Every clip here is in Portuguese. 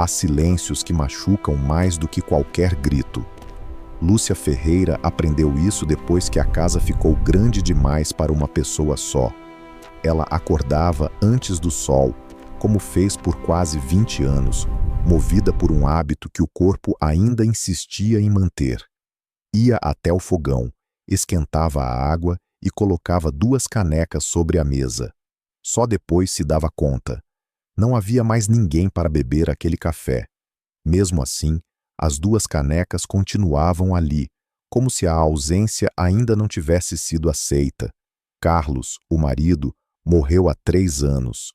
Há silêncios que machucam mais do que qualquer grito. Lúcia Ferreira aprendeu isso depois que a casa ficou grande demais para uma pessoa só. Ela acordava antes do sol, como fez por quase 20 anos, movida por um hábito que o corpo ainda insistia em manter. Ia até o fogão, esquentava a água e colocava 2 canecas sobre a mesa. Só depois se dava conta. Não havia mais ninguém para beber aquele café. Mesmo assim, as 2 canecas continuavam ali, como se a ausência ainda não tivesse sido aceita. Carlos, o marido, morreu há 3 anos.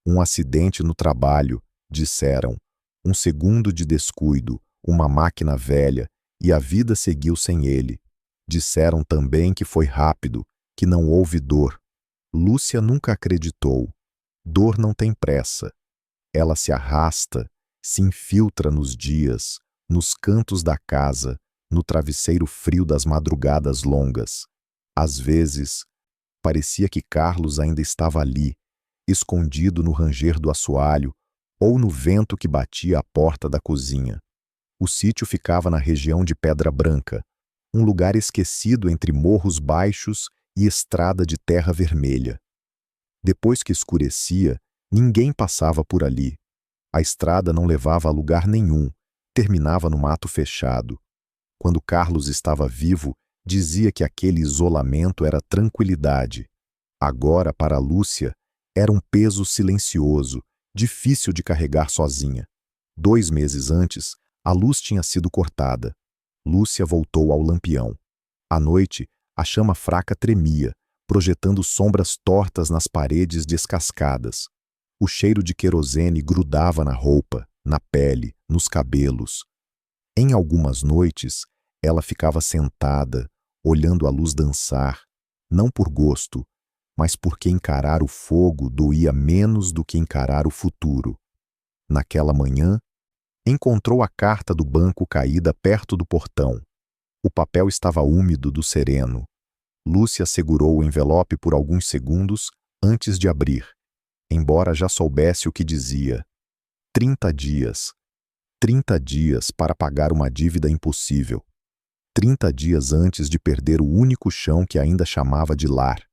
Um acidente no trabalho, disseram. Um segundo de descuido, uma máquina velha, e a vida seguiu sem ele. Disseram também que foi rápido, que não houve dor. Lúcia nunca acreditou. Dor não tem pressa. Ela se arrasta, se infiltra nos dias, nos cantos da casa, no travesseiro frio das madrugadas longas. Às vezes, parecia que Carlos ainda estava ali, escondido no ranger do assoalho ou no vento que batia à porta da cozinha. O sítio ficava na região de Pedra Branca, um lugar esquecido entre morros baixos e estrada de terra vermelha. Depois que escurecia, ninguém passava por ali. A estrada não levava a lugar nenhum, terminava no mato fechado. Quando Carlos estava vivo, dizia que aquele isolamento era tranquilidade. Agora, para Lúcia, era um peso silencioso, difícil de carregar sozinha. 2 meses antes, a luz tinha sido cortada. Lúcia voltou ao lampião. À noite, a chama fraca tremia, projetando sombras tortas nas paredes descascadas. O cheiro de querosene grudava na roupa, na pele, nos cabelos. Em algumas noites, ela ficava sentada, olhando a luz dançar, não por gosto, mas porque encarar o fogo doía menos do que encarar o futuro. Naquela manhã, encontrou a carta do banco caída perto do portão. O papel estava úmido do sereno. Lúcia segurou o envelope por alguns segundos antes de abrir, embora já soubesse o que dizia. 30 dias. 30 dias para pagar uma dívida impossível. 30 dias antes de perder o único chão que ainda chamava de lar.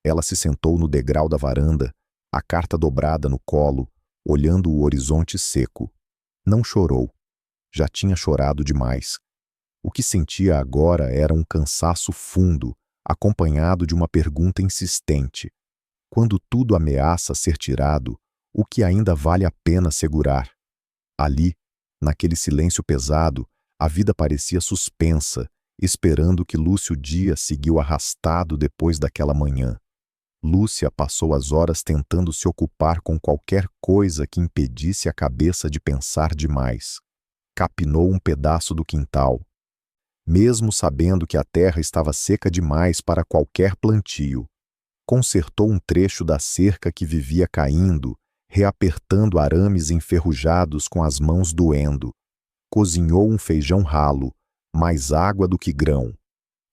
Ela se sentou no degrau da varanda, a carta dobrada no colo, olhando o horizonte seco. Não chorou. Já tinha chorado demais. O que sentia agora era um cansaço fundo, acompanhado de uma pergunta insistente. Quando tudo ameaça ser tirado, o que ainda vale a pena segurar? Ali, naquele silêncio pesado, a vida parecia suspensa, esperando que Lúcio Dias seguiu arrastado depois daquela manhã. Lúcia passou as horas tentando se ocupar com qualquer coisa que impedisse a cabeça de pensar demais. Capinou um pedaço do quintal. Mesmo sabendo que a terra estava seca demais para qualquer plantio. Consertou um trecho da cerca que vivia caindo, reapertando arames enferrujados com as mãos doendo. Cozinhou um feijão ralo, mais água do que grão.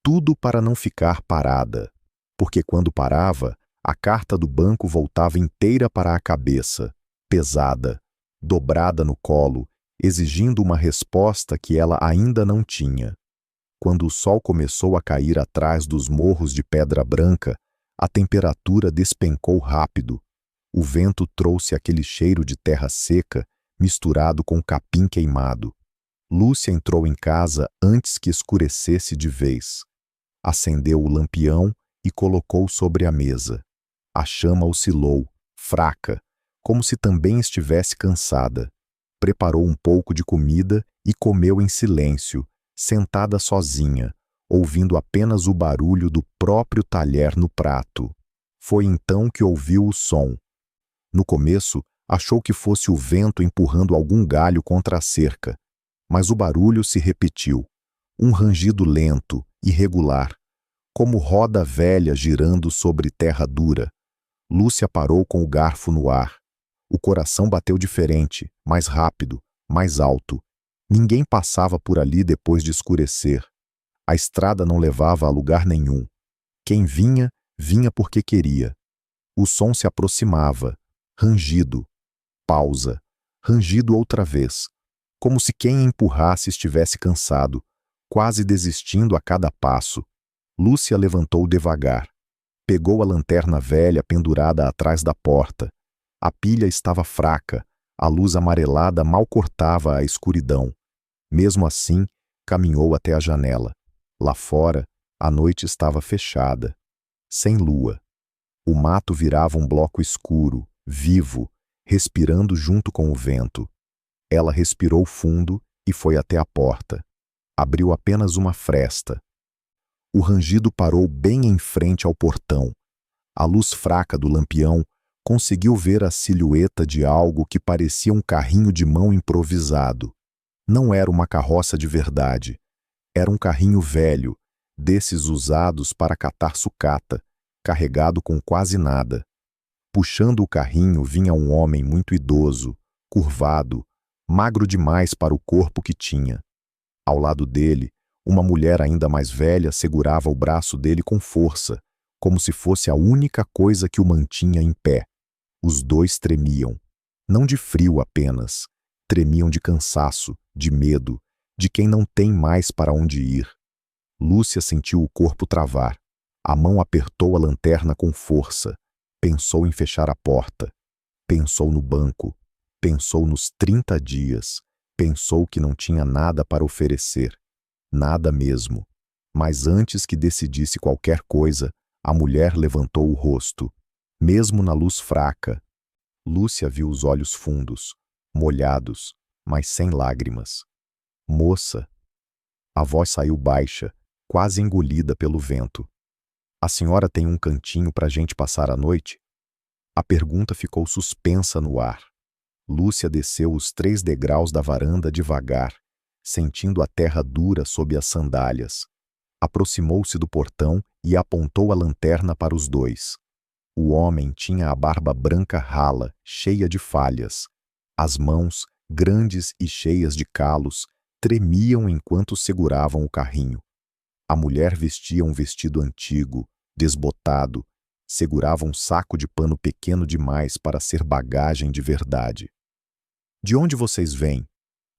Tudo para não ficar parada, porque quando parava, a carta do banco voltava inteira para a cabeça, pesada, dobrada no colo, exigindo uma resposta que ela ainda não tinha. Quando o sol começou a cair atrás dos morros de Pedra Branca, a temperatura despencou rápido. O vento trouxe aquele cheiro de terra seca, misturado com capim queimado. Lúcia entrou em casa antes que escurecesse de vez. Acendeu o lampião e colocou sobre a mesa. A chama oscilou, fraca, como se também estivesse cansada. Preparou um pouco de comida e comeu em silêncio, sentada sozinha, ouvindo apenas o barulho do próprio talher no prato. Foi então que ouviu o som. No começo, achou que fosse o vento empurrando algum galho contra a cerca, mas o barulho se repetiu. Um rangido lento, irregular, como roda velha girando sobre terra dura. Lúcia parou com o garfo no ar. O coração bateu diferente, mais rápido, mais alto. Ninguém passava por ali depois de escurecer. A estrada não levava a lugar nenhum. Quem vinha, vinha porque queria. O som se aproximava, rangido. Pausa. rangido outra vez, como se quem empurrasse estivesse cansado, quase desistindo a cada passo. Lúcia levantou devagar. Pegou a lanterna velha pendurada atrás da porta. A pilha estava fraca, a luz amarelada mal cortava a escuridão. Mesmo assim, caminhou até a janela. Lá fora, a noite estava fechada, sem lua. O mato virava um bloco escuro, vivo, respirando junto com o vento. Ela respirou fundo e foi até a porta. Abriu apenas uma fresta. O rangido parou bem em frente ao portão. A luz fraca do lampião conseguiu ver a silhueta de algo que parecia um carrinho de mão improvisado. Não era uma carroça de verdade. Era um carrinho velho, desses usados para catar sucata, carregado com quase nada. Puxando o carrinho vinha um homem muito idoso, curvado, magro demais para o corpo que tinha. Ao lado dele, uma mulher ainda mais velha segurava o braço dele com força, como se fosse a única coisa que o mantinha em pé. Os dois tremiam. Não de frio apenas. Tremiam de cansaço, de medo, de quem não tem mais para onde ir. Lúcia sentiu o corpo travar. A mão apertou a lanterna com força. Pensou em fechar a porta. Pensou no banco. Pensou nos 30 dias. Pensou que não tinha nada para oferecer. Nada mesmo. Mas antes que decidisse qualquer coisa, a mulher levantou o rosto. Mesmo na luz fraca, Lúcia viu os olhos fundos, molhados, mas sem lágrimas. Moça. A voz saiu baixa, quase engolida pelo vento. A senhora tem um cantinho para a gente passar a noite? A pergunta ficou suspensa no ar. Lúcia desceu os 3 degraus da varanda devagar, sentindo a terra dura sob as sandálias. Aproximou-se do portão e apontou a lanterna para os dois. O homem tinha a barba branca rala, cheia de falhas. As mãos, grandes e cheias de calos, tremiam enquanto seguravam o carrinho. A mulher vestia um vestido antigo, desbotado, segurava um saco de pano pequeno demais para ser bagagem de verdade. De onde vocês vêm?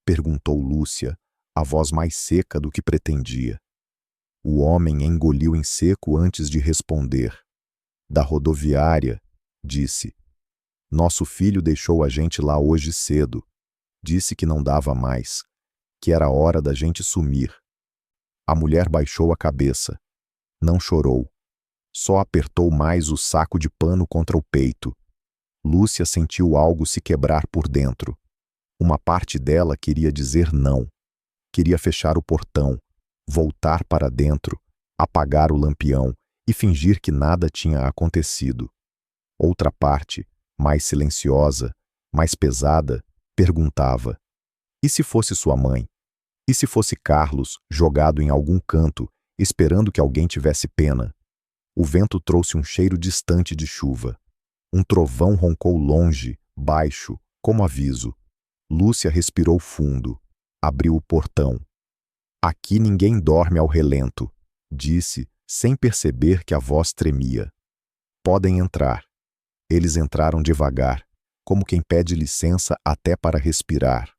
Perguntou Lúcia, a voz mais seca do que pretendia. O homem engoliu em seco antes de responder. Da rodoviária, disse. Nosso filho deixou a gente lá hoje cedo. Disse que não dava mais, que era hora da gente sumir. A mulher baixou a cabeça. Não chorou. Só apertou mais o saco de pano contra o peito. Lúcia sentiu algo se quebrar por dentro. Uma parte dela queria dizer não. Queria fechar o portão, voltar para dentro, apagar o lampião e fingir que nada tinha acontecido. Outra parte, mais silenciosa, mais pesada, perguntava: e se fosse sua mãe? E se fosse Carlos, jogado em algum canto, esperando que alguém tivesse pena? O vento trouxe um cheiro distante de chuva. Um trovão roncou longe, baixo, como aviso. Lúcia respirou fundo. Abriu o portão. Aqui ninguém dorme ao relento, disse, sem perceber que a voz tremia. Podem entrar. Eles entraram devagar, como quem pede licença até para respirar.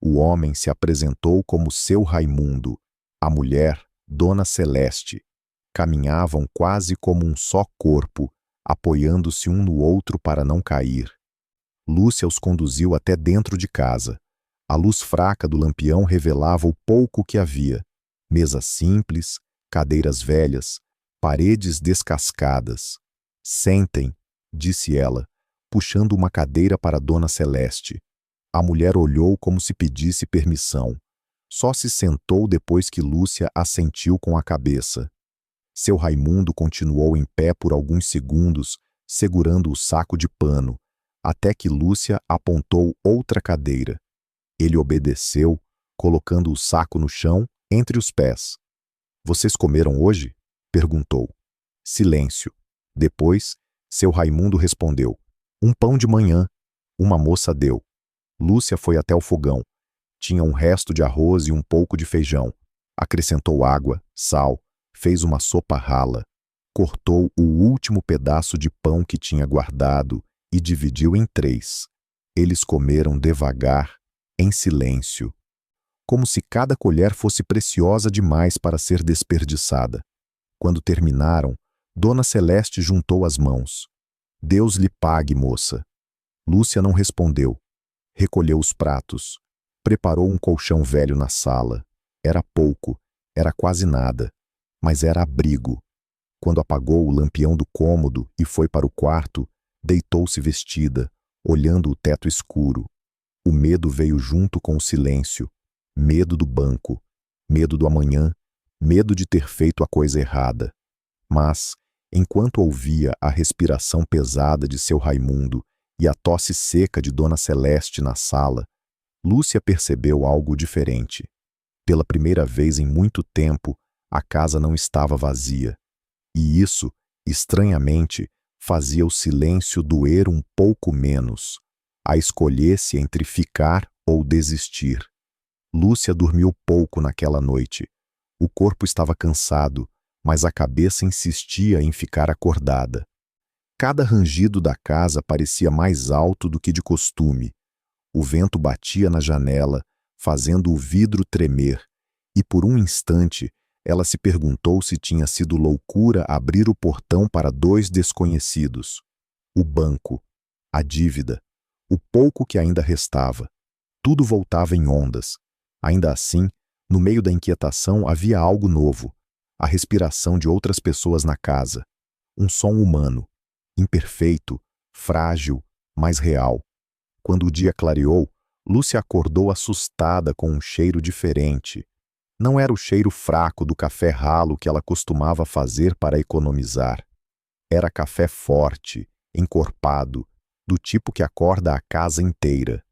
O homem se apresentou como seu Raimundo, a mulher, Dona Celeste. Caminhavam quase como um só corpo, apoiando-se um no outro para não cair. Lúcia os conduziu até dentro de casa. A luz fraca do lampião revelava o pouco que havia. Mesa simples, cadeiras velhas, paredes descascadas. Sentem, disse ela, puxando uma cadeira para Dona Celeste. A mulher olhou como se pedisse permissão. Só se sentou depois que Lúcia assentiu com a cabeça. Seu Raimundo continuou em pé por alguns segundos, segurando o saco de pano, até que Lúcia apontou outra cadeira. Ele obedeceu, colocando o saco no chão, entre os pés. Vocês comeram hoje? Perguntou. Silêncio. Depois, seu Raimundo respondeu. Um pão de manhã. Uma moça deu. Lúcia foi até o fogão. Tinha um resto de arroz e um pouco de feijão. Acrescentou água, sal, fez uma sopa rala. Cortou o último pedaço de pão que tinha guardado e dividiu em 3. Eles comeram devagar, em silêncio, como se cada colher fosse preciosa demais para ser desperdiçada. Quando terminaram, Dona Celeste juntou as mãos. Deus lhe pague, moça. Lúcia não respondeu. Recolheu os pratos. Preparou um colchão velho na sala. Era pouco, era quase nada, mas era abrigo. Quando apagou o lampião do cômodo e foi para o quarto, deitou-se vestida, olhando o teto escuro. O medo veio junto com o silêncio. Medo do banco, medo do amanhã, medo de ter feito a coisa errada. Mas, enquanto ouvia a respiração pesada de seu Raimundo e a tosse seca de Dona Celeste na sala, Lúcia percebeu algo diferente. Pela primeira vez em muito tempo, a casa não estava vazia. E isso, estranhamente, fazia o silêncio doer um pouco menos, a escolher-se entre ficar ou desistir. Lúcia dormiu pouco naquela noite. O corpo estava cansado, mas a cabeça insistia em ficar acordada. Cada rangido da casa parecia mais alto do que de costume. O vento batia na janela, fazendo o vidro tremer, e por um instante ela se perguntou se tinha sido loucura abrir o portão para dois desconhecidos. O banco, a dívida, o pouco que ainda restava. Tudo voltava em ondas. Ainda assim, no meio da inquietação havia algo novo, a respiração de outras pessoas na casa. Um som humano, imperfeito, frágil, mas real. Quando o dia clareou, Lúcia acordou assustada com um cheiro diferente. Não era o cheiro fraco do café ralo que ela costumava fazer para economizar. Era café forte, encorpado, do tipo que acorda a casa inteira.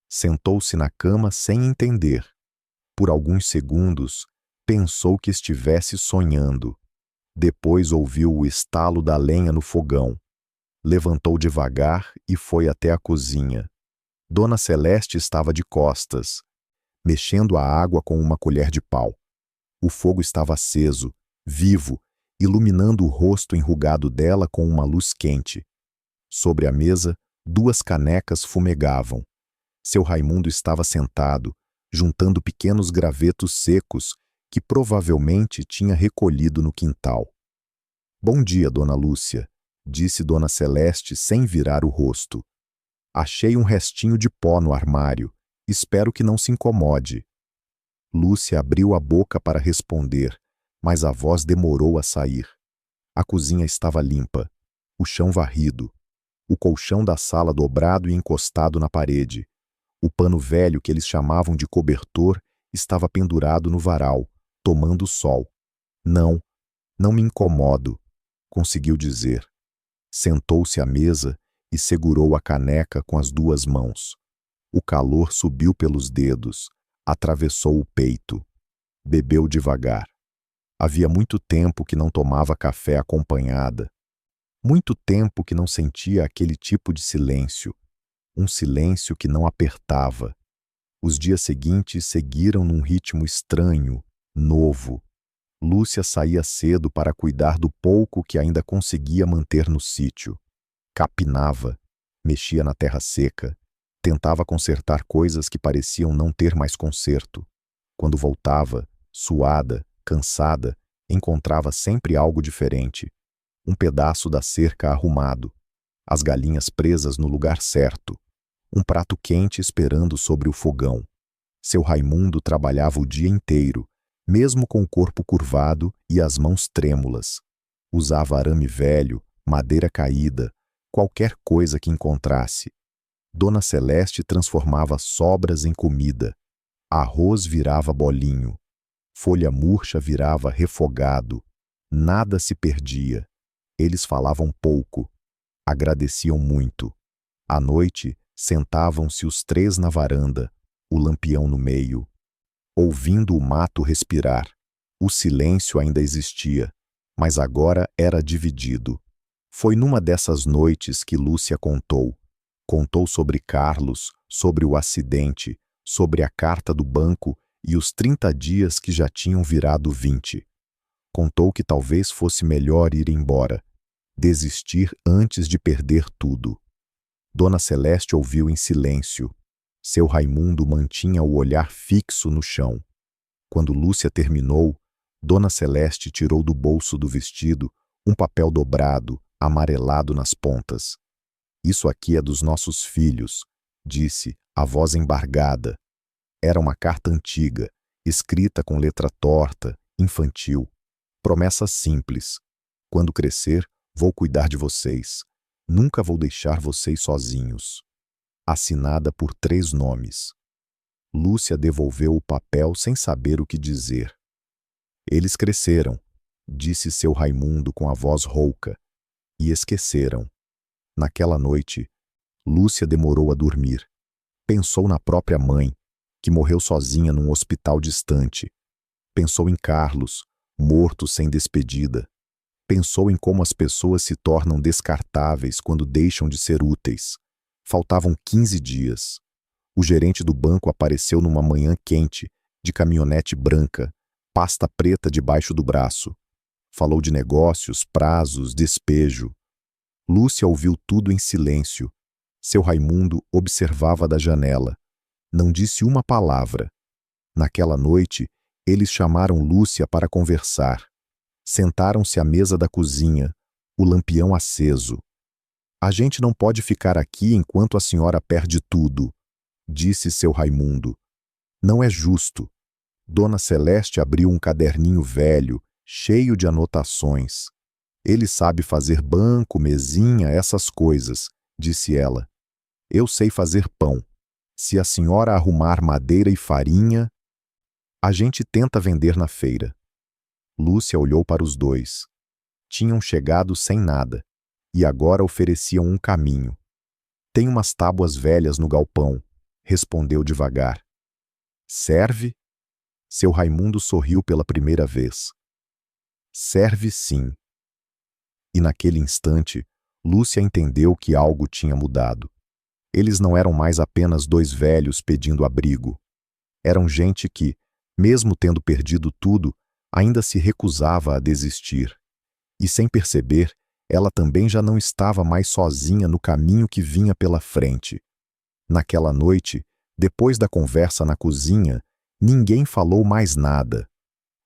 Sentou-se na cama sem entender. Por alguns segundos, pensou que estivesse sonhando. Depois ouviu o estalo da lenha no fogão. Levantou devagar e foi até a cozinha. Dona Celeste estava de costas, mexendo a água com uma colher de pau. O fogo estava aceso, vivo, iluminando o rosto enrugado dela com uma luz quente. Sobre a mesa, duas canecas fumegavam. Seu Raimundo estava sentado, juntando pequenos gravetos secos que provavelmente tinha recolhido no quintal. "Bom dia, Dona Lúcia", disse Dona Celeste sem virar o rosto. "Achei um restinho de pó no armário. Espero que não se incomode." Lúcia abriu a boca para responder, mas a voz demorou a sair. A cozinha estava limpa, o chão varrido, o colchão da sala dobrado e encostado na parede. O pano velho que eles chamavam de cobertor estava pendurado no varal, tomando sol. "Não, não me incomodo", conseguiu dizer. Sentou-se à mesa e segurou a caneca com as duas mãos. O calor subiu pelos dedos, atravessou o peito. Bebeu devagar. Havia muito tempo que não tomava café acompanhada. Muito tempo que não sentia aquele tipo de silêncio. Um silêncio que não apertava. Os dias seguintes seguiram num ritmo estranho, novo. Lúcia saía cedo para cuidar do pouco que ainda conseguia manter no sítio. Capinava, mexia na terra seca, tentava consertar coisas que pareciam não ter mais conserto. Quando voltava, suada, cansada, encontrava sempre algo diferente. Um pedaço da cerca arrumado, as galinhas presas no lugar certo, um prato quente esperando sobre o fogão. Seu Raimundo trabalhava o dia inteiro, mesmo com o corpo curvado e as mãos trêmulas. Usava arame velho, madeira caída, qualquer coisa que encontrasse. Dona Celeste transformava sobras em comida. Arroz virava bolinho. Folha murcha virava refogado. Nada se perdia. Eles falavam pouco. Agradeciam muito. À noite, sentavam-se os três na varanda, o lampião no meio, ouvindo o mato respirar. O silêncio ainda existia, mas agora era dividido. Foi numa dessas noites que Lúcia contou. Contou sobre Carlos, sobre o acidente, sobre a carta do banco e os 30 dias que já tinham virado 20. Contou que talvez fosse melhor ir embora, desistir antes de perder tudo. Dona Celeste ouviu em silêncio. Seu Raimundo mantinha o olhar fixo no chão. Quando Lúcia terminou, Dona Celeste tirou do bolso do vestido um papel dobrado, amarelado nas pontas. "Isso aqui é dos nossos filhos", disse, a voz embargada. Era uma carta antiga, escrita com letra torta, infantil. Promessa simples. "Quando crescer, vou cuidar de vocês. Nunca vou deixar vocês sozinhos." Assinada por 3 nomes. Lúcia devolveu o papel sem saber o que dizer. "Eles cresceram", disse seu Raimundo com a voz rouca, "e esqueceram." Naquela noite, Lúcia demorou a dormir. Pensou na própria mãe, que morreu sozinha num hospital distante. Pensou em Carlos, morto sem despedida. Pensou em como as pessoas se tornam descartáveis quando deixam de ser úteis. Faltavam 15 dias. O gerente do banco apareceu numa manhã quente, de caminhonete branca, pasta preta debaixo do braço. Falou de negócios, prazos, despejo. Lúcia ouviu tudo em silêncio. Seu Raimundo observava da janela. Não disse uma palavra. Naquela noite, eles chamaram Lúcia para conversar. Sentaram-se à mesa da cozinha, o lampião aceso. "A gente não pode ficar aqui enquanto a senhora perde tudo", disse seu Raimundo. "Não é justo." Dona Celeste abriu um caderninho velho, cheio de anotações. "Ele sabe fazer banco, mesinha, essas coisas", disse ela. "Eu sei fazer pão. Se a senhora arrumar madeira e farinha, a gente tenta vender na feira." Lúcia olhou para os dois. Tinham chegado sem nada, e agora ofereciam um caminho. "Tem umas tábuas velhas no galpão", respondeu devagar. "Serve?" Seu Raimundo sorriu pela primeira vez. "Serve sim." E naquele instante, Lúcia entendeu que algo tinha mudado. Eles não eram mais apenas 2 velhos pedindo abrigo. Eram gente que, mesmo tendo perdido tudo, ainda se recusava a desistir. E sem perceber, ela também já não estava mais sozinha no caminho que vinha pela frente. Naquela noite, depois da conversa na cozinha, ninguém falou mais nada.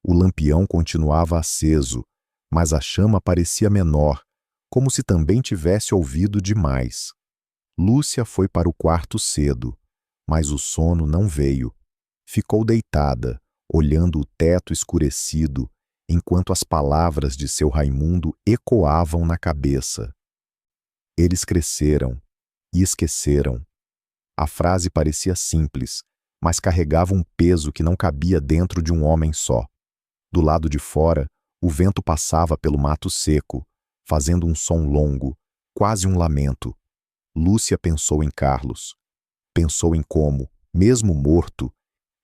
O lampião continuava aceso, mas a chama parecia menor, como se também tivesse ouvido demais. Lúcia foi para o quarto cedo, mas o sono não veio. Ficou deitada, olhando o teto escurecido, enquanto as palavras de seu Raimundo ecoavam na cabeça. "Eles cresceram e esqueceram." A frase parecia simples, mas carregava um peso que não cabia dentro de um homem só. Do lado de fora, o vento passava pelo mato seco, fazendo um som longo, quase um lamento. Lúcia pensou em Carlos. Pensou em como, mesmo morto,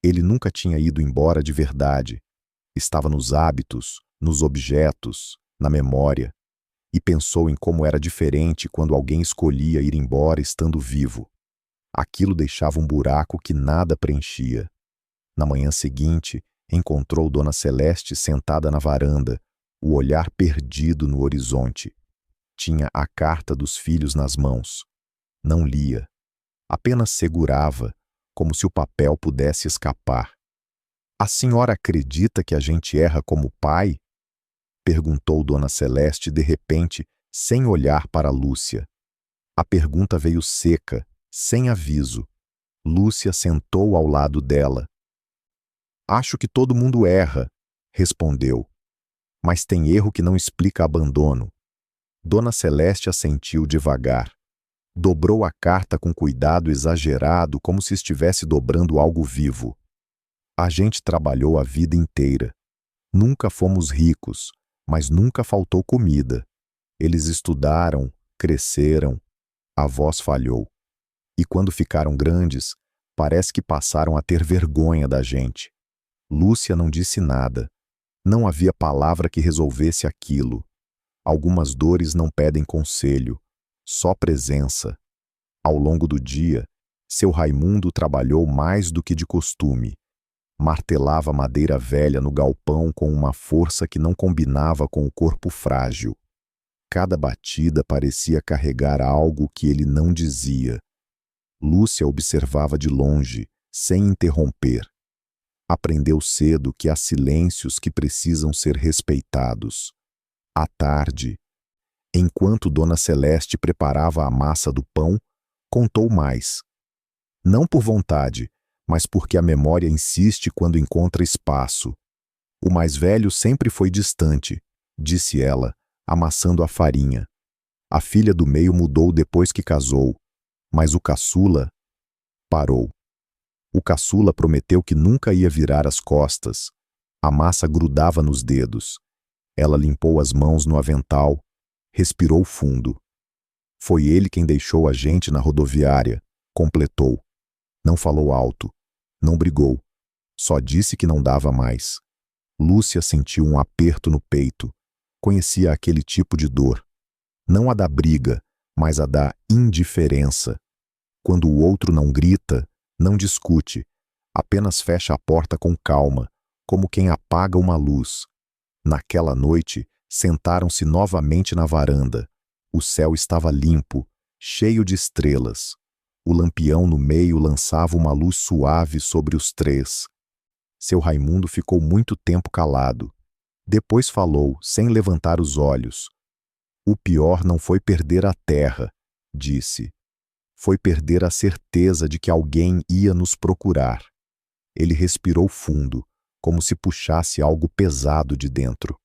ele nunca tinha ido embora de verdade. Estava nos hábitos, nos objetos, na memória. E pensou em como era diferente quando alguém escolhia ir embora estando vivo. Aquilo deixava um buraco que nada preenchia. Na manhã seguinte, encontrou Dona Celeste sentada na varanda, o olhar perdido no horizonte. Tinha a carta dos filhos nas mãos. Não lia. Apenas segurava, como se o papel pudesse escapar. "A senhora acredita que a gente erra como pai?" perguntou Dona Celeste de repente, sem olhar para Lúcia. A pergunta veio seca, sem aviso. Lúcia sentou ao lado dela. "Acho que todo mundo erra", respondeu. "Mas tem erro que não explica abandono." Dona Celeste assentiu devagar. Dobrou a carta com cuidado exagerado, como se estivesse dobrando algo vivo. "A gente trabalhou a vida inteira. Nunca fomos ricos, mas nunca faltou comida. Eles estudaram, cresceram." A voz falhou. "E quando ficaram grandes, parece que passaram a ter vergonha da gente." Lúcia não disse nada. Não havia palavra que resolvesse aquilo. Algumas dores não pedem conselho, só presença. Ao longo do dia, seu Raimundo trabalhou mais do que de costume. Martelava madeira velha no galpão com uma força que não combinava com o corpo frágil. Cada batida parecia carregar algo que ele não dizia. Lúcia observava de longe, sem interromper. Aprendeu cedo que há silêncios que precisam ser respeitados. À tarde, enquanto Dona Celeste preparava a massa do pão, contou mais. Não por vontade, mas porque a memória insiste quando encontra espaço. O mais velho sempre foi distante, disse ela, amassando a farinha. A filha do meio mudou depois que casou, mas o caçula parou. O caçula prometeu que nunca ia virar as costas. A massa grudava nos dedos. Ela limpou as mãos no avental, respirou fundo. Foi ele quem deixou a gente na rodoviária, completou. Não falou alto, não brigou, só disse que não dava mais. Lúcia sentiu um aperto no peito. Conhecia aquele tipo de dor. Não a da briga, mas a da indiferença. Quando o outro não grita, não discute, apenas fecha a porta com calma, como quem apaga uma luz. Naquela noite, sentaram-se novamente na varanda. O céu estava limpo, cheio de estrelas. O lampião no meio lançava uma luz suave sobre os três. Seu Raimundo ficou muito tempo calado. Depois falou, sem levantar os olhos. O pior não foi perder a terra, disse. Foi perder a certeza de que alguém ia nos procurar. Ele respirou fundo, como se puxasse algo pesado de dentro.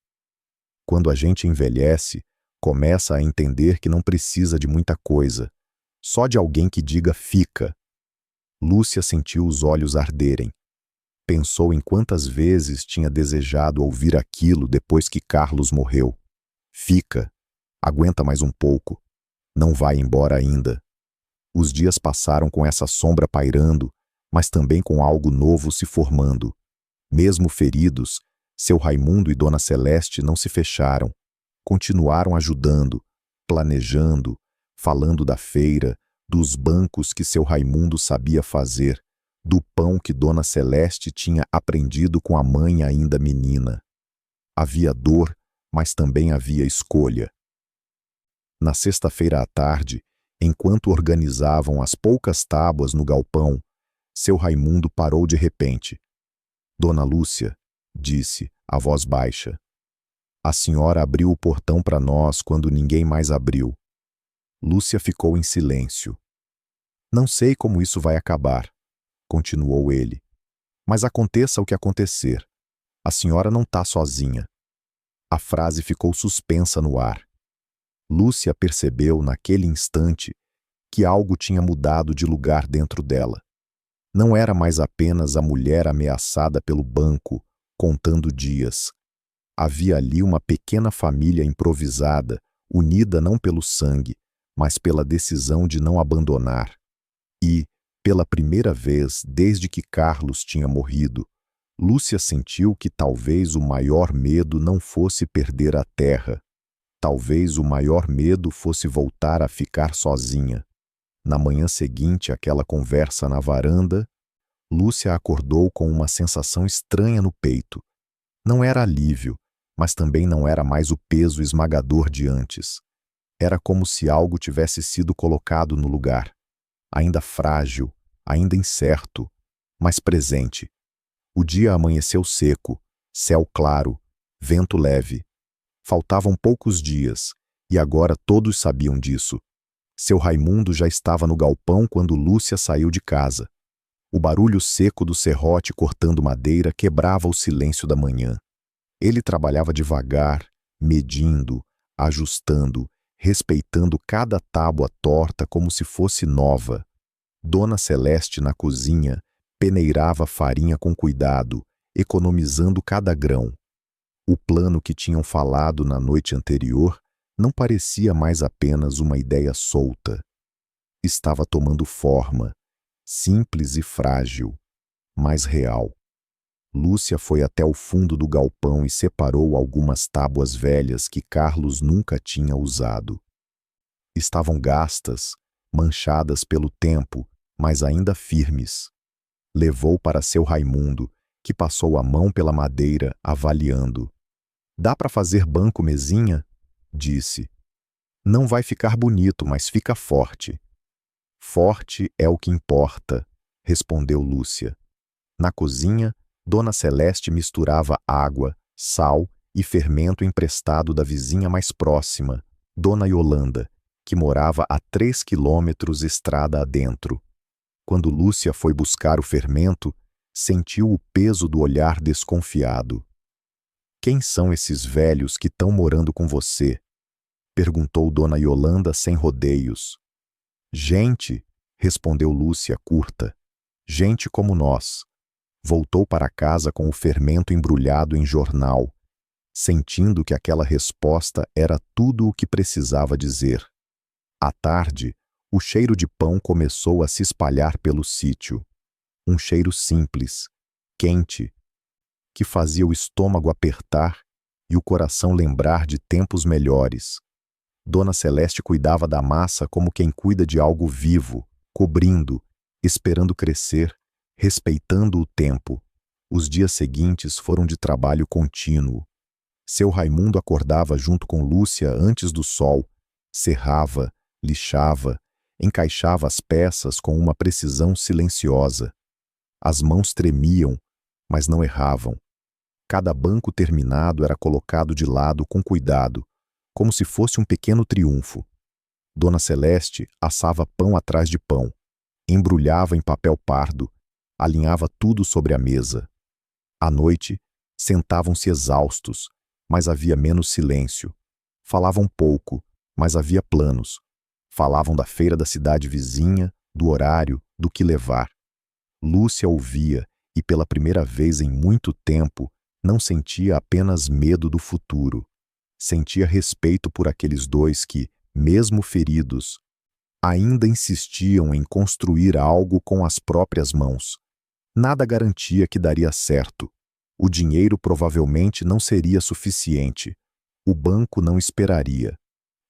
Quando a gente envelhece, começa a entender que não precisa de muita coisa, só de alguém que diga fica. Lúcia sentiu os olhos arderem. Pensou em quantas vezes tinha desejado ouvir aquilo depois que Carlos morreu. Fica. Aguenta mais um pouco. Não vai embora ainda. Os dias passaram com essa sombra pairando, mas também com algo novo se formando. Mesmo feridos, seu Raimundo e Dona Celeste não se fecharam. Continuaram ajudando, planejando, falando da feira, dos bancos que seu Raimundo sabia fazer, do pão que Dona Celeste tinha aprendido com a mãe ainda menina. Havia dor, mas também havia escolha. Na sexta-feira à tarde, enquanto organizavam as poucas tábuas no galpão, seu Raimundo parou de repente. Dona Lúcia, disse, a voz baixa. A senhora abriu o portão para nós quando ninguém mais abriu. Lúcia ficou em silêncio. Não sei como isso vai acabar, continuou ele. Mas aconteça o que acontecer. A senhora não está sozinha. A frase ficou suspensa no ar. Lúcia percebeu naquele instante que algo tinha mudado de lugar dentro dela. Não era mais apenas a mulher ameaçada pelo banco, contando dias. Havia ali uma pequena família improvisada, unida não pelo sangue, mas pela decisão de não abandonar. E, pela primeira vez desde que Carlos tinha morrido, Lúcia sentiu que talvez o maior medo não fosse perder a terra. Talvez o maior medo fosse voltar a ficar sozinha. Na manhã seguinte àquela conversa na varanda, Lúcia acordou com uma sensação estranha no peito. Não era alívio, mas também não era mais o peso esmagador de antes. Era como se algo tivesse sido colocado no lugar. Ainda frágil, ainda incerto, mas presente. O dia amanheceu seco, céu claro, vento leve. Faltavam poucos dias, e agora todos sabiam disso. Seu Raimundo já estava no galpão quando Lúcia saiu de casa. O barulho seco do serrote cortando madeira quebrava o silêncio da manhã. Ele trabalhava devagar, medindo, ajustando, respeitando cada tábua torta como se fosse nova. Dona Celeste, na cozinha, peneirava farinha com cuidado, economizando cada grão. O plano que tinham falado na noite anterior não parecia mais apenas uma ideia solta. Estava tomando forma, simples e frágil, mas real. Lúcia foi até o fundo do galpão e separou algumas tábuas velhas que Carlos nunca tinha usado. Estavam gastas, manchadas pelo tempo, mas ainda firmes. Levou para seu Raimundo, que passou a mão pela madeira, avaliando. Dá para fazer banco-mesinha? Disse. Não vai ficar bonito, mas fica forte. Forte é o que importa, respondeu Lúcia. Na cozinha, Dona Celeste misturava água, sal e fermento emprestado da vizinha mais próxima, Dona Yolanda, que morava a 3 quilômetros estrada adentro. Quando Lúcia foi buscar o fermento, sentiu o peso do olhar desconfiado. Quem são esses velhos que estão morando com você? Perguntou Dona Yolanda sem rodeios. Gente, respondeu Lúcia curta. Gente como nós. Voltou para casa com o fermento embrulhado em jornal, sentindo que aquela resposta era tudo o que precisava dizer. À tarde, o cheiro de pão começou a se espalhar pelo sítio. Um cheiro simples, quente, que fazia o estômago apertar e o coração lembrar de tempos melhores. Dona Celeste cuidava da massa como quem cuida de algo vivo, cobrindo, esperando crescer, respeitando o tempo. Os dias seguintes foram de trabalho contínuo. Seu Raimundo acordava junto com Lúcia antes do sol, serrava, lixava, encaixava as peças com uma precisão silenciosa. As mãos tremiam, mas não erravam. Cada banco terminado era colocado de lado com cuidado, como se fosse um pequeno triunfo. Dona Celeste assava pão atrás de pão, embrulhava em papel pardo, alinhava tudo sobre a mesa. À noite, sentavam-se exaustos, mas havia menos silêncio. Falavam pouco, mas havia planos. Falavam da feira da cidade vizinha, do horário, do que levar. Lúcia ouvia e, pela primeira vez em muito tempo, não sentia apenas medo do futuro. Sentia respeito por aqueles dois que, mesmo feridos, ainda insistiam em construir algo com as próprias mãos. Nada garantia que daria certo. O dinheiro provavelmente não seria suficiente. O banco não esperaria.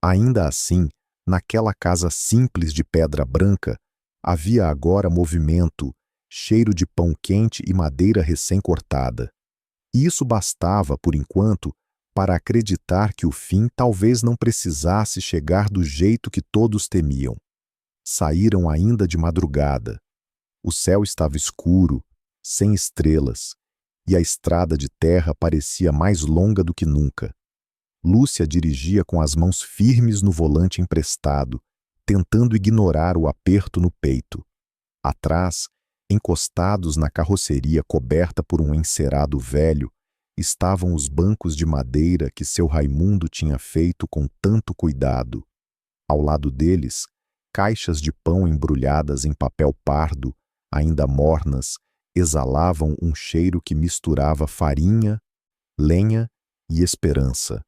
Ainda assim, naquela casa simples de pedra branca, havia agora movimento, cheiro de pão quente e madeira recém-cortada. E isso bastava, por enquanto, para acreditar que o fim talvez não precisasse chegar do jeito que todos temiam. Saíram ainda de madrugada. O céu estava escuro, sem estrelas, e a estrada de terra parecia mais longa do que nunca. Lúcia dirigia com as mãos firmes no volante emprestado, tentando ignorar o aperto no peito. Atrás, encostados na carroceria coberta por um encerado velho, estavam os bancos de madeira que seu Raimundo tinha feito com tanto cuidado. Ao lado deles, caixas de pão embrulhadas em papel pardo, ainda mornas, exalavam um cheiro que misturava farinha, lenha e esperança.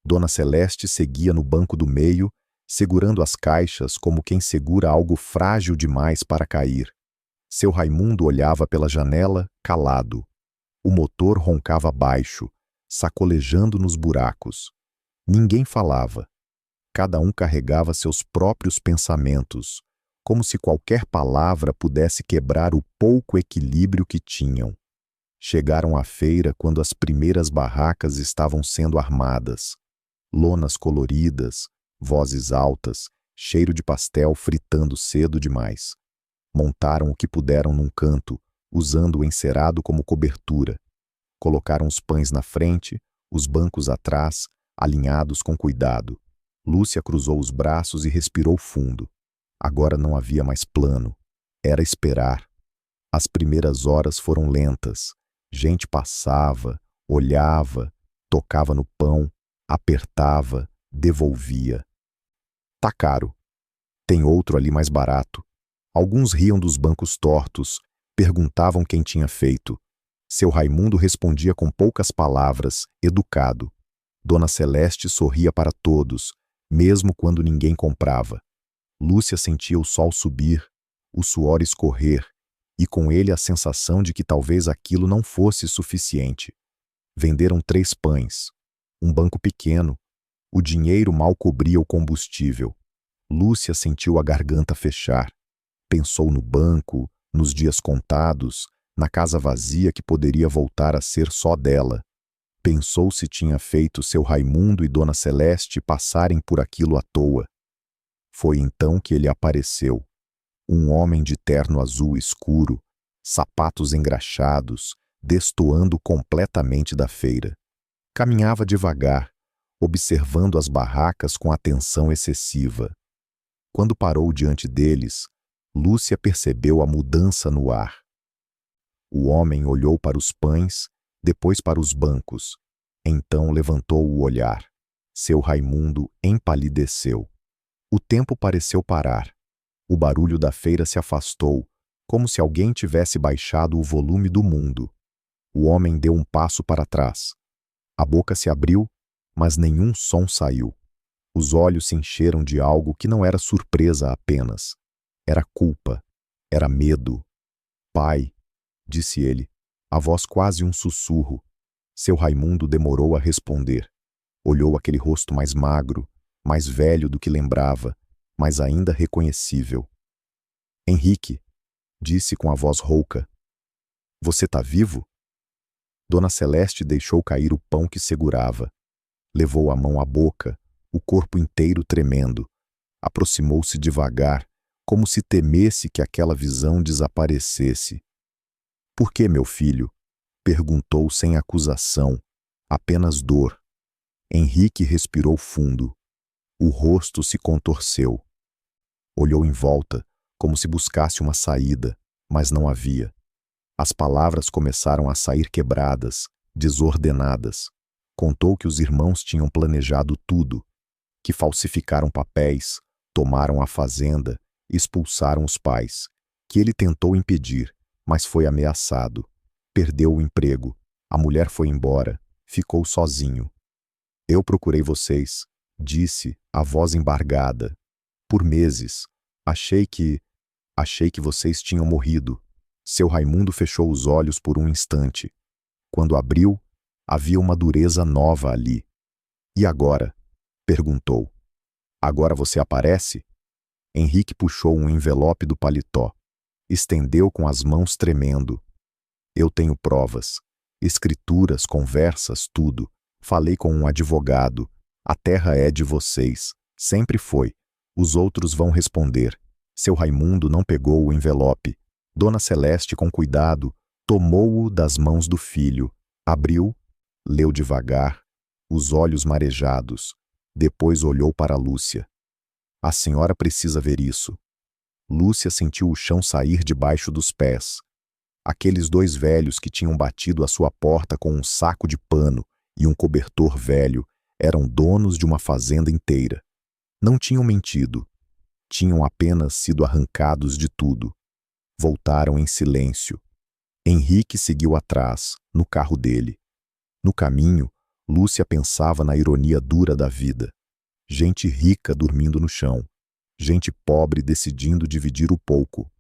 Dona Celeste seguia no banco do meio, segurando as caixas como quem segura algo frágil demais para cair. Seu Raimundo olhava pela janela, calado. O motor roncava baixo, sacolejando nos buracos. Ninguém falava. Cada um carregava seus próprios pensamentos, como se qualquer palavra pudesse quebrar o pouco equilíbrio que tinham. Chegaram à feira quando as primeiras barracas estavam sendo armadas. Lonas coloridas, vozes altas, cheiro de pastel fritando cedo demais. Montaram o que puderam num canto, usando o encerado como cobertura. Colocaram os pães na frente, os bancos atrás, alinhados com cuidado. Lúcia cruzou os braços e respirou fundo. Agora não havia mais plano. Era esperar. As primeiras horas foram lentas. Gente passava, olhava, tocava no pão, apertava, devolvia. Tá caro. Tem outro ali mais barato. Alguns riam dos bancos tortos, perguntavam quem tinha feito. Seu Raimundo respondia com poucas palavras, educado. Dona Celeste sorria para todos, mesmo quando ninguém comprava. Lúcia sentia o sol subir, o suor escorrer, e com ele a sensação de que talvez aquilo não fosse suficiente. Venderam 3 pães, um banco pequeno. O dinheiro mal cobria o combustível. Lúcia sentiu a garganta fechar. Pensou no banco, nos dias contados, na casa vazia que poderia voltar a ser só dela. Pensou se tinha feito seu Raimundo e Dona Celeste passarem por aquilo à toa. Foi então que ele apareceu, um homem de terno azul escuro, sapatos engraxados, destoando completamente da feira. Caminhava devagar, observando as barracas com atenção excessiva. Quando parou diante deles, Lúcia percebeu a mudança no ar. O homem olhou para os pães, depois para os bancos. Então levantou o olhar. Seu Raimundo empalideceu. O tempo pareceu parar. O barulho da feira se afastou, como se alguém tivesse baixado o volume do mundo. O homem deu um passo para trás. A boca se abriu, mas nenhum som saiu. Os olhos se encheram de algo que não era surpresa apenas. Era culpa. Era medo. Pai, disse ele, a voz quase um sussurro. Seu Raimundo demorou a responder. Olhou aquele rosto mais magro, mais velho do que lembrava, mas ainda reconhecível. Henrique, disse com a voz rouca. Você tá vivo? Dona Celeste deixou cair o pão que segurava. Levou a mão à boca, o corpo inteiro tremendo. Aproximou-se devagar, como se temesse que aquela visão desaparecesse. Por que, meu filho? Perguntou sem acusação, apenas dor. Henrique respirou fundo. O rosto se contorceu. Olhou em volta, como se buscasse uma saída, mas não havia. As palavras começaram a sair quebradas, desordenadas. Contou que os irmãos tinham planejado tudo, que falsificaram papéis, tomaram a fazenda, expulsaram os pais, que ele tentou impedir, mas foi ameaçado. Perdeu o emprego, a mulher foi embora, ficou sozinho. Eu procurei vocês, disse, a voz embargada. Por meses. Achei que vocês tinham morrido. Seu Raimundo fechou os olhos por um instante. Quando abriu, havia uma dureza nova ali. E agora? Perguntou. Agora você aparece? Henrique puxou um envelope do paletó. Estendeu com as mãos tremendo. Eu tenho provas. Escrituras, conversas, tudo. Falei com um advogado. A terra é de vocês. Sempre foi. Os outros vão responder. Seu Raimundo não pegou o envelope. Dona Celeste, com cuidado, tomou-o das mãos do filho. Abriu, leu devagar, os olhos marejados. Depois olhou para Lúcia. A senhora precisa ver isso. Lúcia sentiu o chão sair debaixo dos pés. Aqueles dois velhos que tinham batido à sua porta com um saco de pano e um cobertor velho eram donos de uma fazenda inteira. Não tinham mentido. Tinham apenas sido arrancados de tudo. Voltaram em silêncio. Henrique seguiu atrás, no carro dele. No caminho, Lúcia pensava na ironia dura da vida. Gente rica dormindo no chão. Gente pobre decidindo dividir o pouco.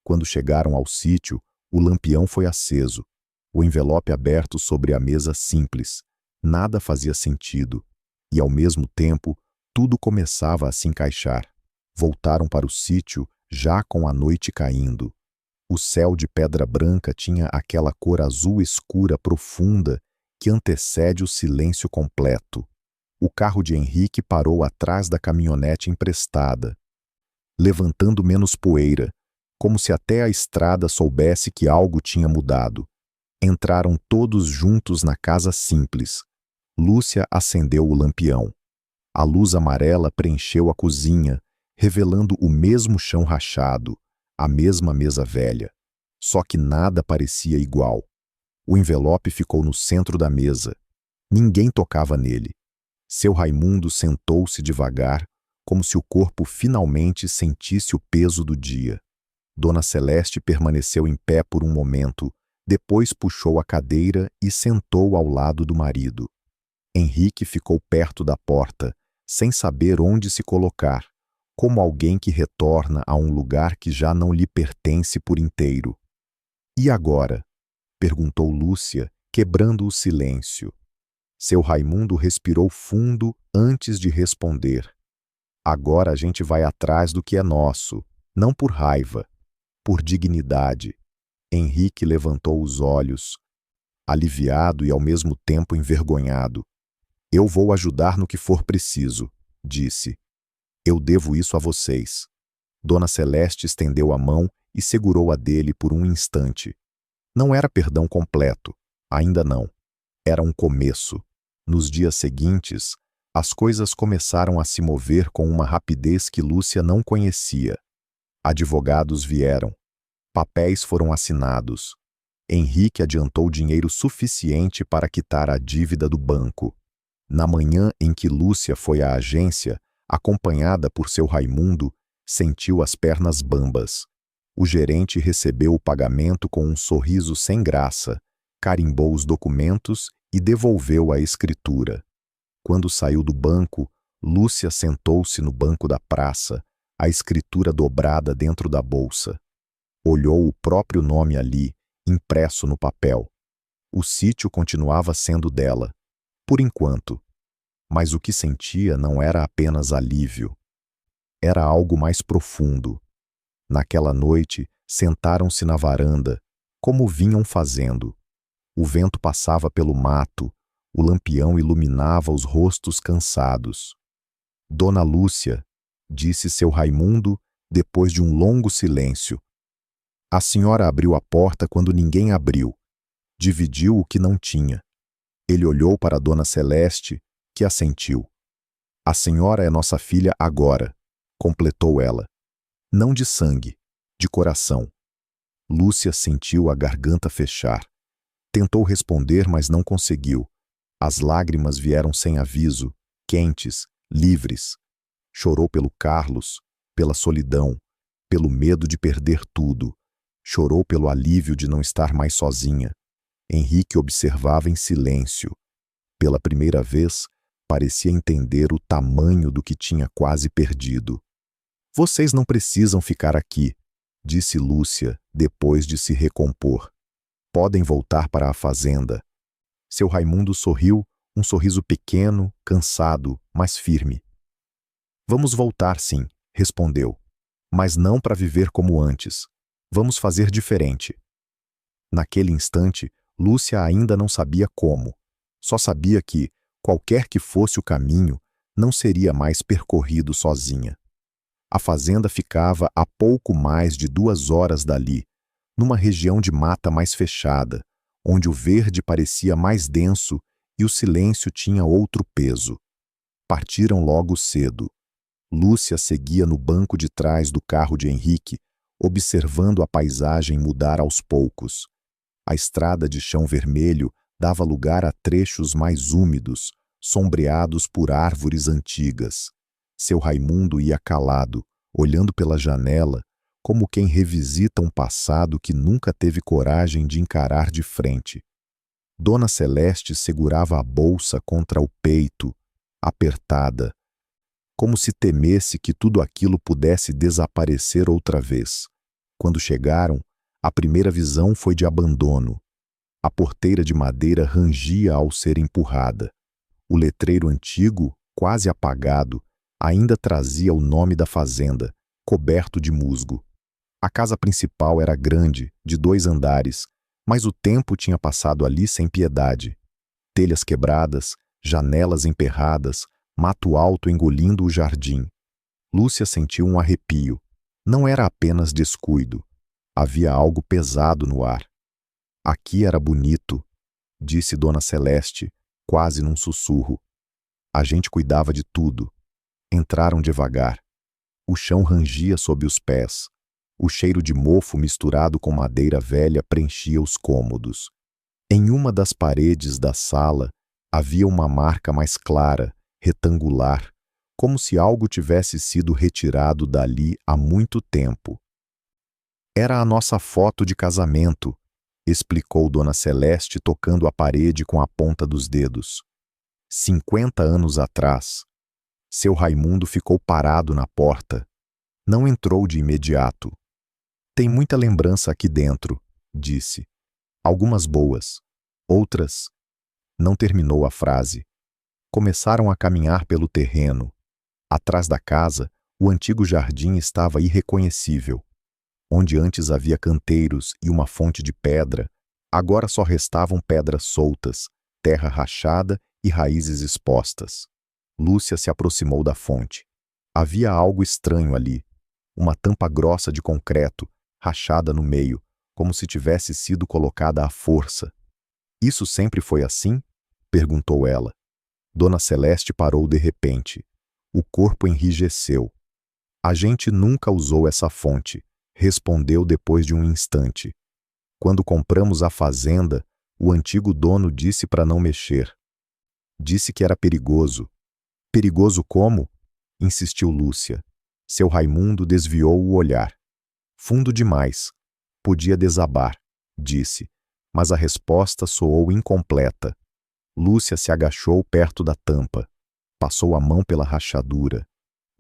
Quando chegaram ao sítio, o lampião foi aceso. O envelope aberto sobre a mesa simples. Nada fazia sentido. E, ao mesmo tempo, tudo começava a se encaixar. Voltaram para o sítio, já com a noite caindo. O céu de pedra branca tinha aquela cor azul escura profunda que antecede o silêncio completo. O carro de Henrique parou atrás da caminhonete emprestada, levantando menos poeira, como se até a estrada soubesse que algo tinha mudado. Entraram todos juntos na casa simples. Lúcia acendeu o lampião. A luz amarela preencheu a cozinha, revelando o mesmo chão rachado, a mesma mesa velha. Só que nada parecia igual. O envelope ficou no centro da mesa. Ninguém tocava nele. Seu Raimundo sentou-se devagar, como se o corpo finalmente sentisse o peso do dia. Dona Celeste permaneceu em pé por um momento, depois puxou a cadeira e sentou ao lado do marido. Henrique ficou perto da porta, sem saber onde se colocar, como alguém que retorna a um lugar que já não lhe pertence por inteiro. E agora? Perguntou Lúcia, quebrando o silêncio. Seu Raimundo respirou fundo antes de responder. Agora a gente vai atrás do que é nosso, não por raiva, por dignidade. Henrique levantou os olhos. aliviado e ao mesmo tempo envergonhado. Eu vou ajudar no que for preciso, disse. Eu devo isso a vocês. Dona Celeste estendeu a mão e segurou a dele por um instante. Não era perdão completo, ainda não. Era um começo. Nos dias seguintes, as coisas começaram a se mover com uma rapidez que Lúcia não conhecia. Advogados vieram. Papéis foram assinados. Henrique adiantou dinheiro suficiente para quitar a dívida do banco. Na manhã em que Lúcia foi à agência, acompanhada por seu Raimundo, sentiu as pernas bambas. O gerente recebeu o pagamento com um sorriso sem graça, carimbou os documentos e devolveu a escritura. Quando saiu do banco, Lúcia sentou-se no banco da praça, a escritura dobrada dentro da bolsa. Olhou o próprio nome ali, impresso no papel. O sítio continuava sendo dela, por enquanto. Mas o que sentia não era apenas alívio. Era algo mais profundo. Naquela noite, sentaram-se na varanda, como vinham fazendo. O vento passava pelo mato, o lampião iluminava os rostos cansados. Dona Lúcia, disse seu Raimundo, depois de um longo silêncio. A senhora abriu a porta quando ninguém abriu. Dividiu o que não tinha. Ele olhou para Dona Celeste, que assentiu. A senhora é nossa filha agora, completou ela. Não de sangue, de coração. Lúcia sentiu a garganta fechar. Tentou responder, mas não conseguiu. As lágrimas vieram sem aviso, quentes, livres. Chorou pelo Carlos, pela solidão, pelo medo de perder tudo. Chorou pelo alívio de não estar mais sozinha. Henrique observava em silêncio. Pela primeira vez, parecia entender o tamanho do que tinha quase perdido. Vocês não precisam ficar aqui, disse Lúcia, depois de se recompor. Podem voltar para a fazenda. Seu Raimundo sorriu, um sorriso pequeno, cansado, mas firme. Vamos voltar, sim, respondeu. Mas não para viver como antes. Vamos fazer diferente. Naquele instante, Lúcia ainda não sabia como. Só sabia que, qualquer que fosse o caminho, não seria mais percorrido sozinha. A fazenda ficava a pouco mais de 2 horas dali, numa região de mata mais fechada, onde o verde parecia mais denso e o silêncio tinha outro peso. Partiram logo cedo. Lúcia seguia no banco de trás do carro de Henrique, observando a paisagem mudar aos poucos. A estrada de chão vermelho dava lugar a trechos mais úmidos, sombreados por árvores antigas. Seu Raimundo ia calado, olhando pela janela, como quem revisita um passado que nunca teve coragem de encarar de frente. Dona Celeste segurava a bolsa contra o peito, apertada, como se temesse que tudo aquilo pudesse desaparecer outra vez. Quando chegaram, a primeira visão foi de abandono. A porteira de madeira rangia ao ser empurrada. O letreiro antigo, quase apagado, ainda trazia o nome da fazenda, coberto de musgo. A casa principal era grande, de 2 andares, mas o tempo tinha passado ali sem piedade. Telhas quebradas, janelas emperradas, mato alto engolindo o jardim. Lúcia sentiu um arrepio. Não era apenas descuido. Havia algo pesado no ar. Aqui era bonito, disse Dona Celeste, quase num sussurro. A gente cuidava de tudo. Entraram devagar. O chão rangia sob os pés. O cheiro de mofo misturado com madeira velha preenchia os cômodos. Em uma das paredes da sala havia uma marca mais clara, retangular, como se algo tivesse sido retirado dali há muito tempo. Era a nossa foto de casamento, explicou Dona Celeste tocando a parede com a ponta dos dedos. 50 anos atrás. Seu Raimundo ficou parado na porta. Não entrou de imediato. Tem muita lembrança aqui dentro, disse. Algumas boas. Outras. Não terminou a frase. Começaram a caminhar pelo terreno. Atrás da casa, o antigo jardim estava irreconhecível. Onde antes havia canteiros e uma fonte de pedra, Agora só restavam pedras soltas, terra rachada e raízes expostas. Lúcia se aproximou da fonte. Havia algo estranho ali. Uma tampa grossa de concreto, rachada no meio, como se tivesse sido colocada à força. Isso sempre foi assim? Perguntou ela. Dona Celeste parou de repente. O corpo enrijeceu. A gente nunca usou essa fonte, respondeu depois de um instante. Quando compramos a fazenda, o antigo dono disse para não mexer. Disse que era perigoso. Perigoso como? Insistiu Lúcia. Seu Raimundo desviou o olhar. Fundo demais. Podia desabar, disse, mas a resposta soou incompleta. Lúcia se agachou perto da tampa. Passou a mão pela rachadura.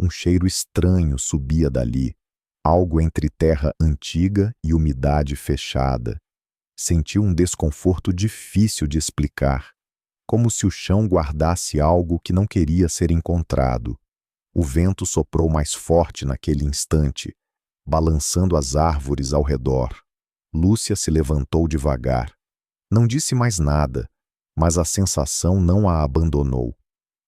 Um cheiro estranho subia dali, algo entre terra antiga e umidade fechada. Sentiu um desconforto difícil de explicar, como se o chão guardasse algo que não queria ser encontrado. O vento soprou mais forte naquele instante, balançando as árvores ao redor. Lúcia se levantou devagar. Não disse mais nada, mas a sensação não a abandonou.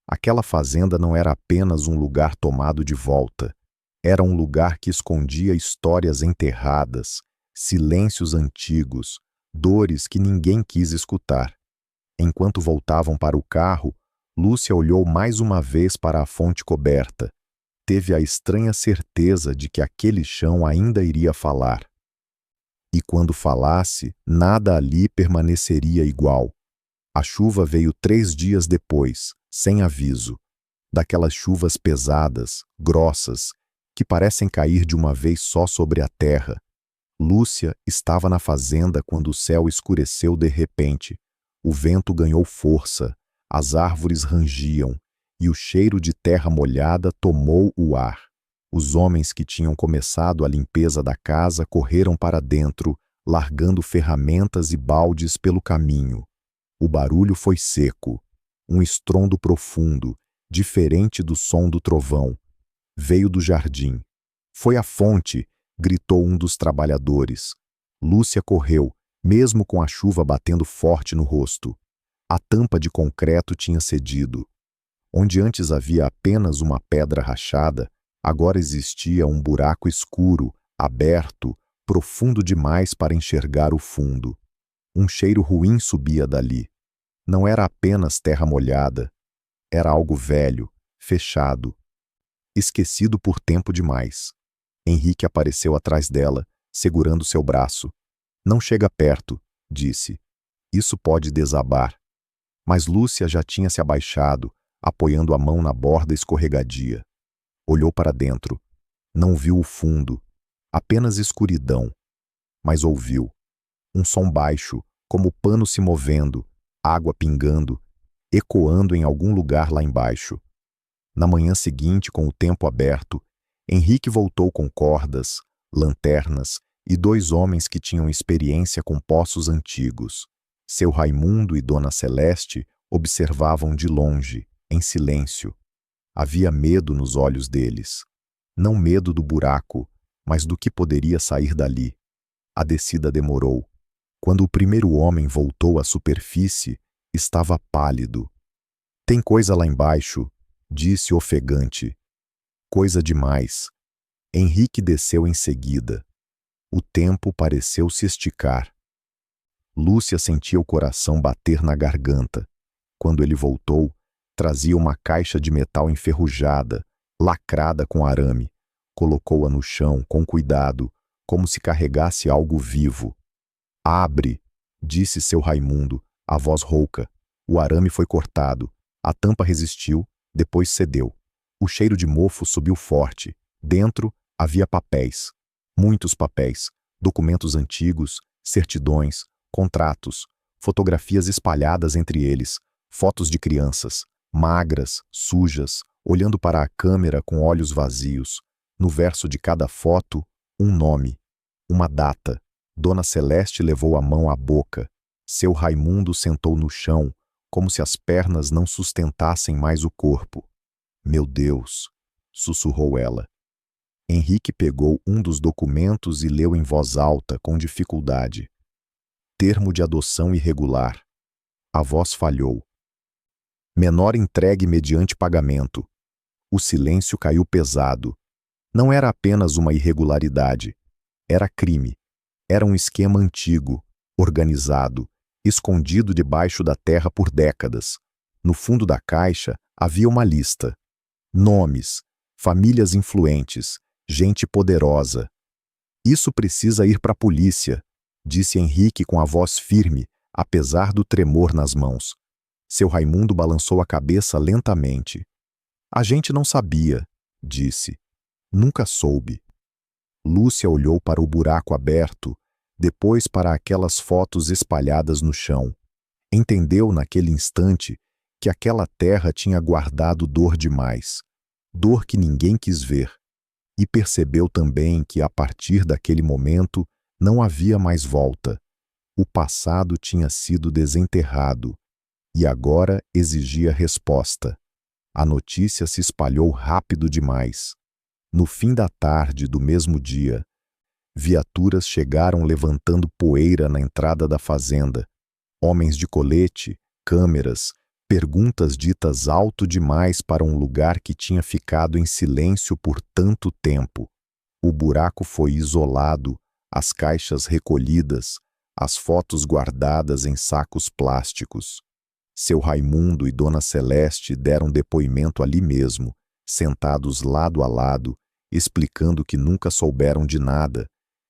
Aquela fazenda não era apenas um lugar tomado de volta. Era um lugar que escondia histórias enterradas, silêncios antigos, dores que ninguém quis escutar. Enquanto voltavam para o carro, Lúcia olhou mais uma vez para a fonte coberta. Teve a estranha certeza de que aquele chão ainda iria falar. E quando falasse, nada ali permaneceria igual. A chuva veio 3 dias depois, sem aviso. Daquelas chuvas pesadas, grossas, que parecem cair de uma vez só sobre a terra. Lúcia estava na fazenda quando o céu escureceu de repente. O vento ganhou força, as árvores rangiam, e o cheiro de terra molhada tomou o ar. Os homens que tinham começado a limpeza da casa correram para dentro, largando ferramentas e baldes pelo caminho. O barulho foi seco, um estrondo profundo, diferente do som do trovão. Veio do jardim. Foi a fonte, gritou um dos trabalhadores. Lúcia correu, mesmo com a chuva batendo forte no rosto. A tampa de concreto tinha cedido. Onde antes havia apenas uma pedra rachada, agora existia um buraco escuro, aberto, profundo demais para enxergar o fundo. Um cheiro ruim subia dali. Não era apenas terra molhada. Era algo velho, fechado, esquecido por tempo demais. Henrique apareceu atrás dela, segurando seu braço. Não chega perto, disse. Isso pode desabar. Mas Lúcia já tinha se abaixado, apoiando a mão na borda escorregadia. Olhou para dentro. Não viu o fundo, apenas escuridão. Mas ouviu. Um som baixo, como pano se movendo, água pingando, ecoando em algum lugar lá embaixo. Na manhã seguinte, com o tempo aberto, Henrique voltou com cordas, lanternas e 2 homens que tinham experiência com poços antigos. Seu Raimundo e Dona Celeste observavam de longe, em silêncio. Havia medo nos olhos deles. Não medo do buraco, mas do que poderia sair dali. A descida demorou. Quando o primeiro homem voltou à superfície, estava pálido. Tem coisa lá embaixo, disse ofegante. Coisa demais. Henrique desceu em seguida. O tempo pareceu se esticar. Lúcia sentia o coração bater na garganta. Quando ele voltou, trazia uma caixa de metal enferrujada, lacrada com arame. Colocou-a no chão, com cuidado, como se carregasse algo vivo. Abre, disse seu Raimundo, a voz rouca. O arame foi cortado. A tampa resistiu, depois cedeu. O cheiro de mofo subiu forte. Dentro havia papéis. Muitos papéis. Documentos antigos, certidões, contratos, fotografias espalhadas entre eles, fotos de crianças, magras, sujas, olhando para a câmera com olhos vazios. No verso de cada foto, um nome, uma data. Dona Celeste levou a mão à boca. Seu Raimundo sentou no chão, como se as pernas não sustentassem mais o corpo. Meu Deus, sussurrou ela. Henrique pegou um dos documentos e leu em voz alta, com dificuldade. termo de adoção irregular. A voz falhou. Menor entregue mediante pagamento. O silêncio caiu pesado. Não era apenas uma irregularidade. Era crime. Era um esquema antigo, organizado, escondido debaixo da terra por décadas. No fundo da caixa havia uma lista. Nomes, famílias influentes, gente poderosa. Isso precisa ir para a polícia, disse Henrique com a voz firme, apesar do tremor nas mãos. Seu Raimundo balançou a cabeça lentamente. A gente não sabia, disse. Nunca soube. Lúcia olhou para o buraco aberto, depois para aquelas fotos espalhadas no chão. Entendeu naquele instante que aquela terra tinha guardado dor demais, dor que ninguém quis ver. E percebeu também que, a partir daquele momento, não havia mais volta. O passado tinha sido desenterrado e agora exigia resposta. A notícia se espalhou rápido demais. No fim da tarde do mesmo dia, viaturas chegaram levantando poeira na entrada da fazenda. Homens de colete, câmeras, perguntas ditas alto demais para um lugar que tinha ficado em silêncio por tanto tempo. O buraco foi isolado, as caixas recolhidas, as fotos guardadas em sacos plásticos. Seu Raimundo e Dona Celeste deram depoimento ali mesmo, sentados lado a lado, explicando que nunca souberam de nada,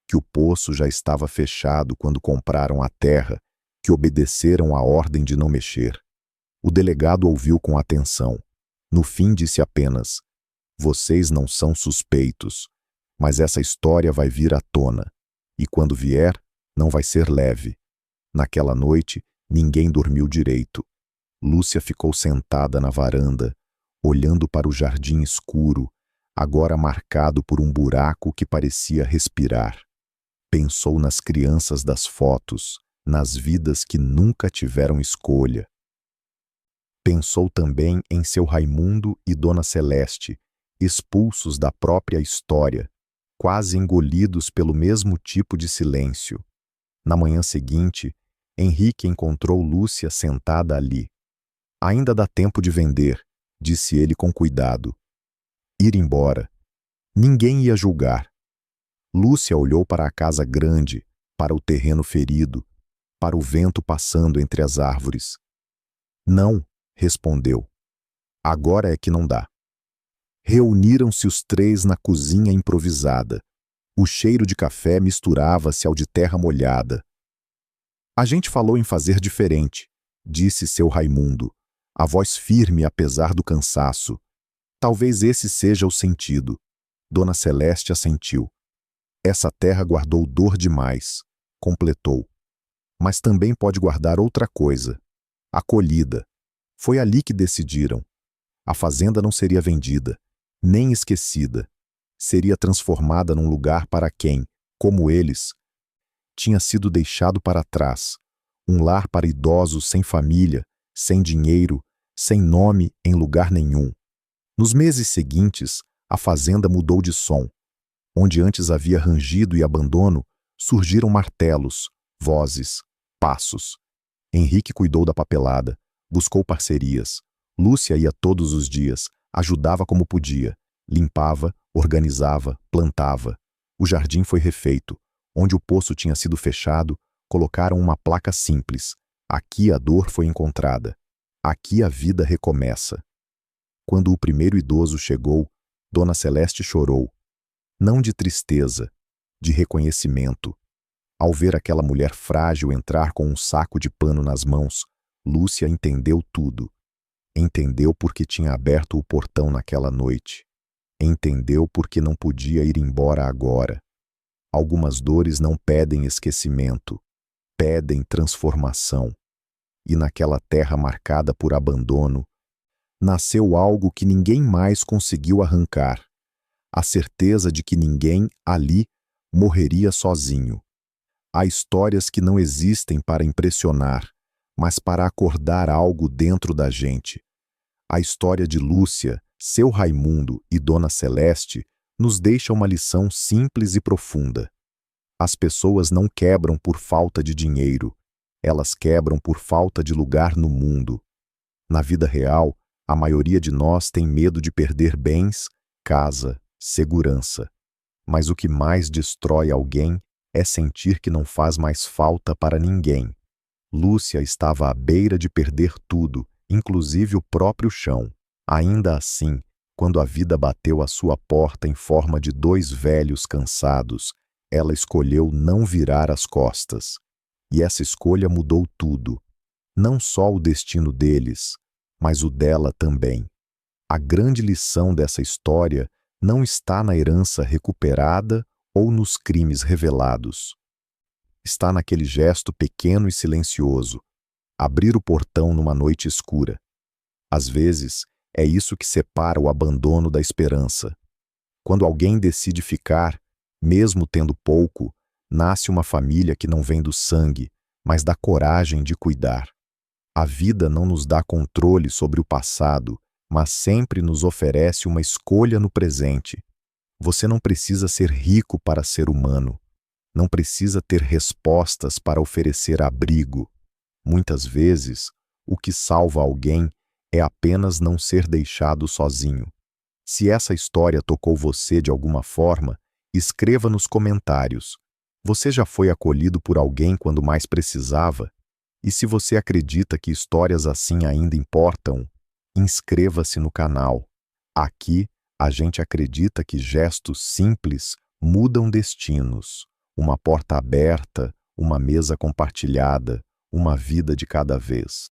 que o poço já estava fechado quando compraram a terra, que obedeceram à ordem de não mexer. O delegado ouviu com atenção. No fim disse apenas: "Vocês não são suspeitos, mas essa história vai vir à tona, e quando vier, não vai ser leve." Naquela noite, ninguém dormiu direito. Lúcia ficou sentada na varanda, olhando para o jardim escuro, agora marcado por um buraco que parecia respirar. Pensou nas crianças das fotos, nas vidas que nunca tiveram escolha. Pensou também em seu Raimundo e Dona Celeste, expulsos da própria história, quase engolidos pelo mesmo tipo de silêncio. Na manhã seguinte, Henrique encontrou Lúcia sentada ali. "Ainda dá tempo de vender", disse ele com cuidado. Ir embora. Ninguém ia julgar. Lúcia olhou para a casa grande, para o terreno ferido, para o vento passando entre as árvores. "Não", respondeu. "Agora é que não dá." Reuniram-se os três na cozinha improvisada. O cheiro de café misturava-se ao de terra molhada. "A gente falou em fazer diferente", disse seu Raimundo, a voz firme apesar do cansaço. "Talvez esse seja o sentido." Dona Celeste assentiu. "Essa terra guardou dor demais", completou. "Mas também pode guardar outra coisa: acolhida. Foi ali que decidiram. A fazenda não seria vendida, nem esquecida. Seria transformada num lugar para quem, como eles, tinha sido deixado para trás. Um lar para idosos sem família, sem dinheiro, sem nome em lugar nenhum. Nos meses seguintes, a fazenda mudou de som. Onde antes havia rangido e abandono, surgiram martelos, vozes, passos. Henrique cuidou da papelada, buscou parcerias. Lúcia ia todos os dias, ajudava como podia, limpava, organizava, plantava. O jardim foi refeito. Onde o poço tinha sido fechado, colocaram uma placa simples: "Aqui a dor foi encontrada. Aqui a vida recomeça." Quando o primeiro idoso chegou, Dona Celeste chorou. Não de tristeza, de reconhecimento. Ao ver aquela mulher frágil entrar com um saco de pano nas mãos, Lúcia entendeu tudo. Entendeu porque tinha aberto o portão naquela noite. Entendeu porque não podia ir embora agora. Algumas dores não pedem esquecimento, pedem transformação. E naquela terra marcada por abandono, nasceu algo que ninguém mais conseguiu arrancar. A certeza de que ninguém, ali, morreria sozinho. Há histórias que não existem para impressionar, mas para acordar algo dentro da gente. A história de Lúcia, seu Raimundo e Dona Celeste nos deixa uma lição simples e profunda. As pessoas não quebram por falta de dinheiro, Elas quebram por falta de lugar no mundo. Na vida real, a maioria de nós tem medo de perder bens, casa, segurança. Mas o que mais destrói alguém é sentir que não faz mais falta para ninguém. Lúcia estava à beira de perder tudo, inclusive o próprio chão. Ainda assim, quando a vida bateu à sua porta em forma de dois velhos cansados, ela escolheu não virar as costas. E essa escolha mudou tudo. Não só o destino deles, mas o dela também. A grande lição dessa história não está na herança recuperada ou nos crimes revelados. Está naquele gesto pequeno e silencioso, abrir o portão numa noite escura. Às vezes, é isso que separa o abandono da esperança. Quando alguém decide ficar, mesmo tendo pouco, nasce uma família que não vem do sangue, mas da coragem de cuidar. A vida não nos dá controle sobre o passado, mas sempre nos oferece uma escolha no presente. Você não precisa ser rico para ser humano. Não precisa ter respostas para oferecer abrigo. Muitas vezes, o que salva alguém é apenas não ser deixado sozinho. Se essa história tocou você de alguma forma, escreva nos comentários. Você já foi acolhido por alguém quando mais precisava? E se você acredita que histórias assim ainda importam, inscreva-se no canal. Aqui, a gente acredita que gestos simples mudam destinos. Uma porta aberta, uma mesa compartilhada, uma vida de cada vez.